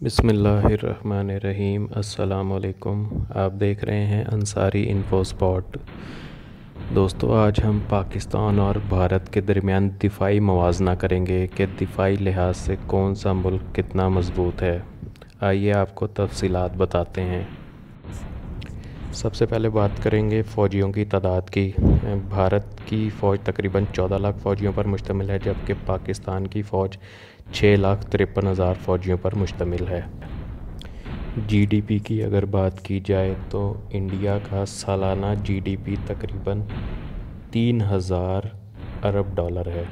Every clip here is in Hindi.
बिस्मिल्लाहिर्रहमानिर्रहीम। अस्सलामुअलैकुम। आप देख रहे हैं अंसारी इन्फो स्पॉट। दोस्तों, आज हम पाकिस्तान और भारत के दरमियान दिफाई मवाजना करेंगे कि दिफाई लिहाज से कौन सा मुल्क कितना मज़बूत है। आइए आपको तफसीलात बताते हैं। सबसे पहले बात करेंगे फ़ौजियों की तादाद की। भारत की फ़ौज तकरीबन 14 लाख फ़ौजियों पर मुश्तमिल है, जबकि पाकिस्तान की फ़ौज 6,53,000 फ़ौजियों पर मुश्तमिल है। जीडीपी की अगर बात की जाए तो इंडिया का सालाना जीडीपी तकरीबन 3,000 अरब डॉलर है,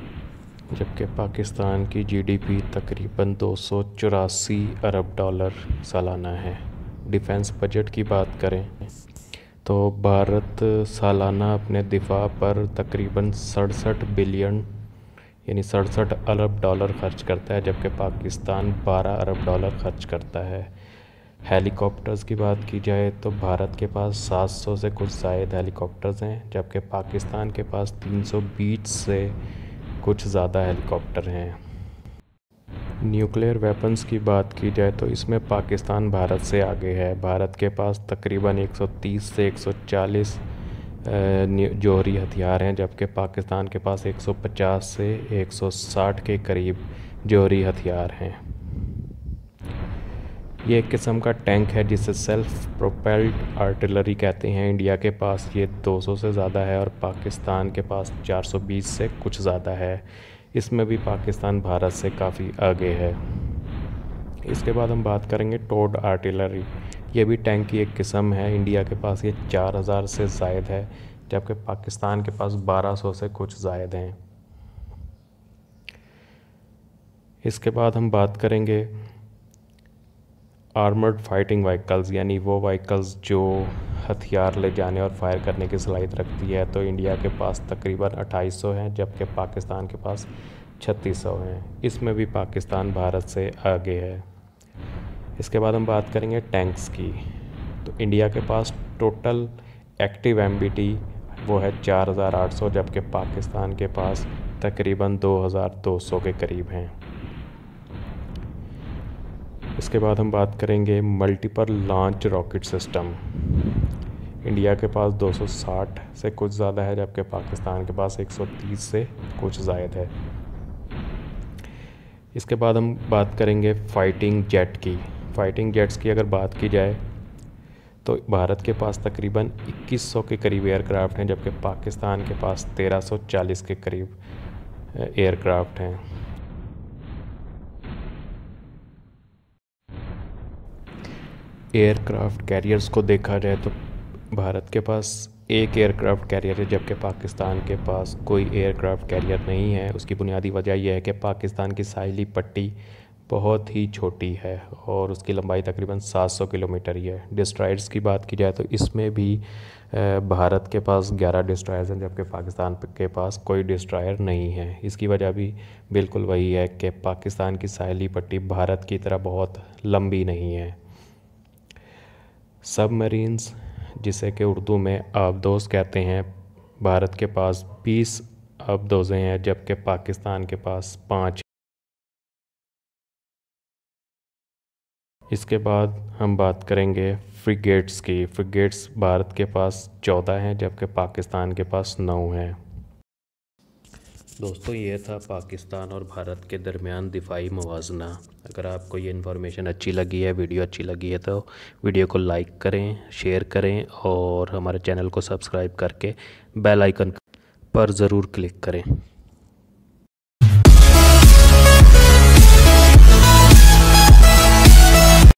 जबकि पाकिस्तान की जीडीपी तकरीबन 284 अरब डॉलर सालाना है। डिफेंस बजट की बात करें तो भारत सालाना अपने दिफा पर तकरीबन 67 बिलियन यानी 67 अरब डॉलर खर्च करता है, जबकि पाकिस्तान 12 अरब डॉलर खर्च करता है। हेलीकॉप्टर्स की बात की जाए तो भारत के पास 700 से कुछ ज़ायद हेलीकॉप्टर्स हैं, जबकि पाकिस्तान के पास 320 से कुछ ज़्यादा हेलीकॉप्टर हैं। न्यूक्लियर वेपन्स की बात की जाए तो इसमें पाकिस्तान भारत से आगे है। भारत के पास तकरीबन 130 से 140 जौहरी हथियार हैं, जबकि पाकिस्तान के पास 150 से 160 के करीब जौहरी हथियार हैं। ये एक किस्म का टैंक है जिसे सेल्फ प्रोपेल्ड आर्टिलरी कहते हैं। इंडिया के पास ये 200 से ज़्यादा है और पाकिस्तान के पास 420 से कुछ ज़्यादा है। इसमें भी पाकिस्तान भारत से काफ़ी आगे है। इसके बाद हम बात करेंगे टोड आर्टिलरी। ये भी टैंक की एक किस्म है। इंडिया के पास ये 4,000 से ज़ायद है, जबकि पाकिस्तान के पास 1,200 से कुछ ज़ायद हैं। इसके बाद हम बात करेंगे आर्मर्ड फाइटिंग व्हीकल्स, यानी वो व्हीकल्स जो हथियार ले जाने और फायर करने की सलाहियत रखती है। तो इंडिया के पास तकरीबन 2,800 हैं, जबकि पाकिस्तान के पास 3,600 हैं। इसमें भी पाकिस्तान भारत से आगे है। इसके बाद हम बात करेंगे टैंक्स की। तो इंडिया के पास टोटल एक्टिव एमबीटी वो है 4,800, जबकि पाकिस्तान के पास तकरीबन 2,200 के करीब हैं। इसके बाद हम बात करेंगे multiple launch rocket system. India के पास 260 से कुछ ज़्यादा है, जबकि पाकिस्तान के पास 130 से कुछ ज़ायद है। इसके बाद हम बात करेंगे फ़ाइटिंग जेट की। फ़ाइटिंग जेट्स की अगर बात की जाए तो भारत के पास तकरीबन 2,100 के करीब एयरक्राफ्ट हैं, जबकि पाकिस्तान के पास 1,340 के करीब एयरक्राफ्ट हैं। एयरक्राफ्ट कैरियर्स को देखा जाए तो भारत के पास एक एयरक्राफ्ट कैरियर है, जबकि पाकिस्तान के पास कोई एयरक्राफ्ट कैरियर नहीं है। उसकी बुनियादी वजह यह है कि पाकिस्तान की साहिली पट्टी बहुत ही छोटी है और उसकी लंबाई तकरीबन 700 किलोमीटर ही है। डिस्ट्रॉयर्स की बात की जाए तो इसमें भी भारत के पास 11 डिस्ट्रॉयर्स हैं, जबकि पाकिस्तान के पास कोई डिस्ट्रॉयर नहीं है। इसकी वजह भी बिल्कुल वही है कि पाकिस्तान की साहिली पट्टी भारत की तरह बहुत लंबी नहीं है। सबमरीन्स, जिसे कि उर्दू में आबदोज़ कहते हैं, भारत के पास 20 आबदोज़ें हैं, जबकि पाकिस्तान के पास 5। इसके बाद हम बात करेंगे फ्रिगेट्स की। फ्रिगेट्स भारत के पास 14 हैं, जबकि पाकिस्तान के पास 9 हैं। दोस्तों, ये था पाकिस्तान और भारत के दरमियान दिफाई मवाजना। अगर आपको ये इन्फॉर्मेशन अच्छी लगी है, वीडियो अच्छी लगी है, तो वीडियो को लाइक करें, शेयर करें और हमारे चैनल को सब्सक्राइब करके बेल आइकन पर ज़रूर क्लिक करें।